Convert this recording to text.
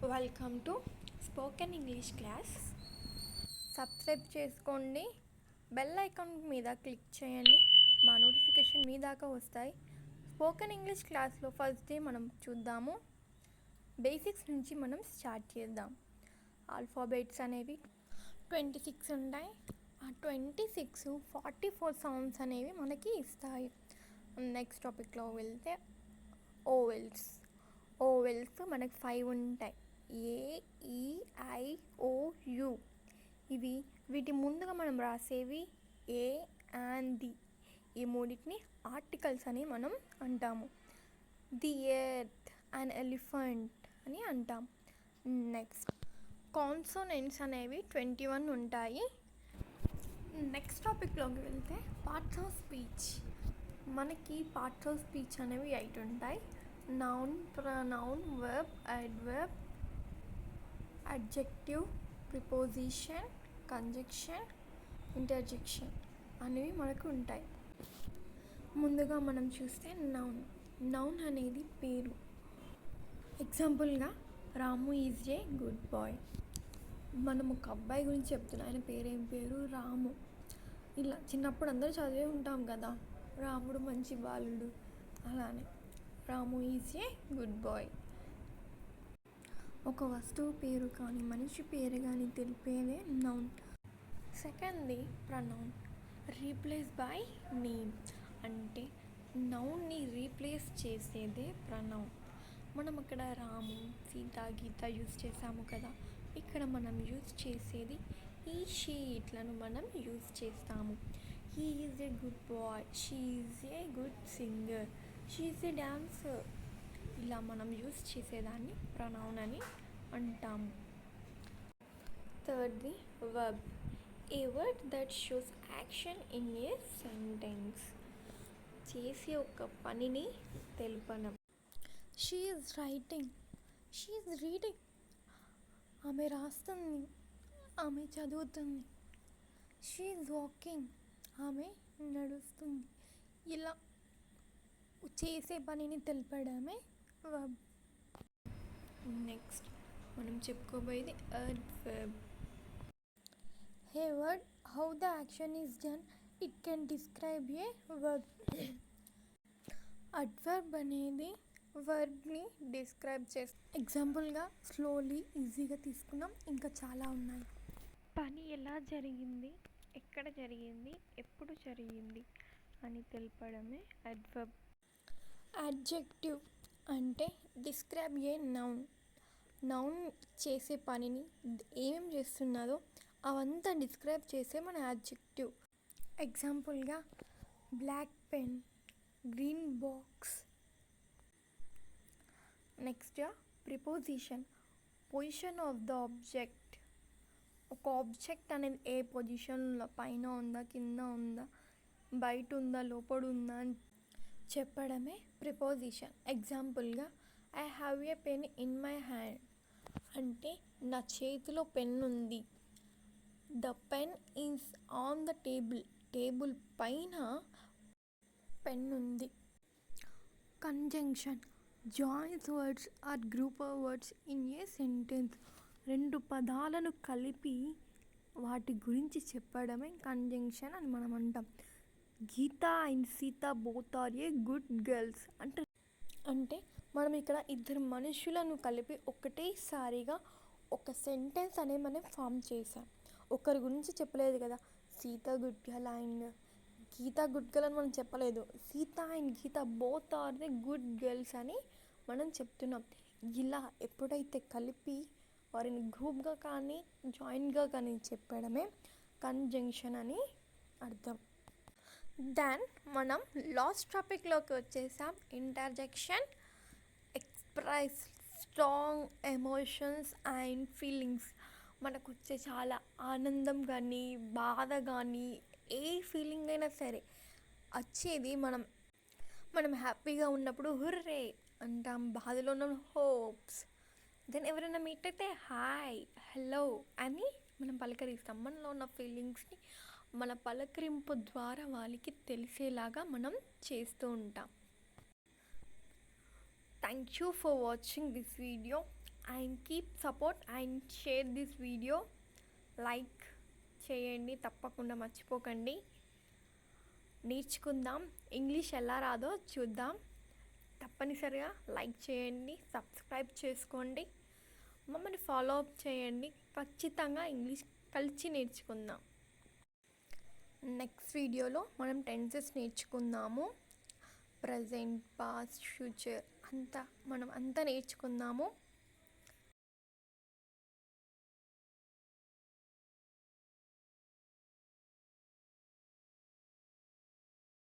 Welcome to spoken English class. Subscribe చేసుకోండి, bell icon మీద click చేయండి. మా నోటిఫికేషన్ మీ దాకా వస్తాయి. స్పోకెన్ ఇంగ్లీష్ క్లాస్లో ఫస్ట్ డే మనం చూద్దాము. బేసిక్స్ నుంచి మనం స్టార్ట్ చేద్దాం. ఆల్ఫాబెట్స్ అనేవి 26 ఉంటాయి. ఆ 26 44 సౌండ్స్ అనేవి మనకి ఇస్తాయి. నెక్స్ట్ టాపిక్లో వెళ్తే ఓవెల్స్ మనకి 5 ఉంటాయి. AEIOU. వీటి ముందుగా మనం రాసేవి ఏ అండ్ ది. ఈ మూడింటిని ఆర్టికల్స్ అని మనం అంటాము. ది ఎర్త్ అండ్ ఎలిఫెంట్ అని అంటాం. నెక్స్ట్ కాన్సోనెంట్స్ అనేవి 21 ఉంటాయి. నెక్స్ట్ టాపిక్లోకి వెళ్తే పార్ట్స్ ఆఫ్ స్పీచ్. మనకి పార్ట్స్ ఆఫ్ స్పీచ్ అనేవి 8 ఉంటాయి. Noun, pronoun, verb, adverb, adjective, preposition, conjunction, interjection అనేవి మనకు ఉంటాయి. ముందుగా మనం చూస్తే నౌన్ అనేది పేరు. ఎగ్జాంపుల్గా రాము ఈజ్ ఏ గుడ్ బాయ్. మనం ఒక అబ్బాయి గురించి చెప్తున్నాం. ఆయన పేరేం పేరు? రాము. ఇలా చిన్నప్పుడు అందరూ చదివే ఉంటాం కదా, రాముడు మంచి బాలుడు. అలానే Ramu is a good boy. ఒక వస్తువు పేరు కానీ మనిషి పేరు కానీ తెలిపేదే నౌన్. సెకండ్ది ప్రొనౌన్. రీప్లేస్ బై నేమ్ అంటే నౌన్ని రీప్లేస్ చేసేదే ప్రొనౌన్. మనం అక్కడ రాము, సీత, గీత యూజ్ చేసాము కదా, ఇక్కడ మనం యూజ్ చేసేది ఈ, షీ ఇట్లను మనం యూజ్ చేస్తాము. He is a good boy, she is a good singer, she is a dancer. ఇలా మనం యూజ్ చేసేదాన్ని ప్రొనౌన్ అని అంటాము. థర్డ్ది verb. A word that shows action in a sentence. చేసే ఒక పనిని తెలుపడం. She is writing, she is reading. ఆమె రాస్తుంది, ఆమె చదువుతుంది. షీ ఈజ్ వాకింగ్, ఆమె నడుస్తుంది. ఇలా చేసే పనిని తెలపడమే వర్బ్. నెక్స్ట్ మనం చెప్పుకోబోయేది adverb. A word how the action is done, it can describe a verb. Adverb అనేది వర్బ్ని డిస్క్రైబ్ చేస్తుంది. ఎగ్జాంపుల్గా స్లోలీ, ఈజీగా తీసుకున్నాం. ఇంకా చాలా ఉన్నాయి. పని ఎలా జరిగింది, ఎక్కడ జరిగింది, ఎప్పుడు జరిగింది అని తెలపడమే అడ్వర్బ్. అడ్జెక్టివ్ అంటే డిస్క్రైబ్ ఏ నౌన్. నౌన్ చేసే పనిని, ఏమేం చేస్తున్నదో అవంతా డిస్క్రైబ్ చేసే మన అడ్జెక్టివ్. ఎగ్జాంపుల్గా black pen, green box. Next preposition. Position of the object. ఒక ఆబ్జెక్ట్ అనేది ఏ పొజిషన్లో, పైన ఉందా, కింద ఉందా, బయట ఉందా, లోపల ఉందా అని చెప్పడమే ప్రిపోజిషన్. ఎగ్జాంపుల్గా I have a pen in my hand అంటే నా చేతిలో పెన్ ఉంది. The pen is on the table, table పైన పెన్ ఉంది. Conjunction. Joins words or group of words in a sentence. రెండు పదాలను కలిపి వాటి గురించి చెప్పడమే కంజంక్షన్ అని మనం అంటాం. Geeta and Sita both are a good girls అంటే మనం ఇక్కడ ఇద్దరు మనుషులను కలిపి ఒకటేసారిగా ఒక సెంటెన్స్ అనేది మనం ఫామ్ చేసాం. ఒకరి గురించి చెప్పలేదు కదా, Sita good girl and Gita good girl అని మనం చెప్పలేదు. Sita and Gita both are the good girls అని మనం చెప్తున్నాం. ఇలా ఎప్పుడైతే కలిపి వారిని గ్రూప్గా కానీ జాయింట్గా కానీ చెప్పడమే కంజంక్షన్ అని అర్థం. దెన్ మనం లాస్ట్ టాపిక్లోకి వచ్చేసాం. Interjection. Express strong emotions and feelings. మనకు వచ్చే చాలా ఆనందం కానీ, బాధ కానీ, ఏ ఫీలింగ్ అయినా సరే వచ్చేది మనం హ్యాపీగా ఉన్నప్పుడు హుర్రే అంటాం, బాధలో ఉన్నప్పుడు హోప్స్. దెన్ ఎవరైనా మీట్ అయితే హాయ్, హలో అని మనం పలకరిస్తాం. మనలో ఉన్న ఫీలింగ్స్ని మన పలకరింపు ద్వారా వాళ్ళకి తెలిసేలాగా మనం చేస్తూ ఉంటాం. Thank you for watching this video. And keep support and share this video. Like చేయండి, తప్పకుండా మర్చిపోకండి. నేర్చుకుందాం, ఇంగ్లీష్ ఎలా రాదో చూద్దాం. తప్పనిసరిగా లైక్ చేయండి, సబ్స్క్రైబ్ చేసుకోండి, మమ్మల్ని ఫాలో అప్ చేయండి. ఖచ్చితంగా ఇంగ్లీష్ కలిసి నేర్చుకుందాం. నెక్స్ట్ వీడియోలో మనం టెన్సెస్ నేర్చుకుందాము. ప్రజెంట్, పాస్ట్, ఫ్యూచర్ అంతా నేర్చుకుందాము.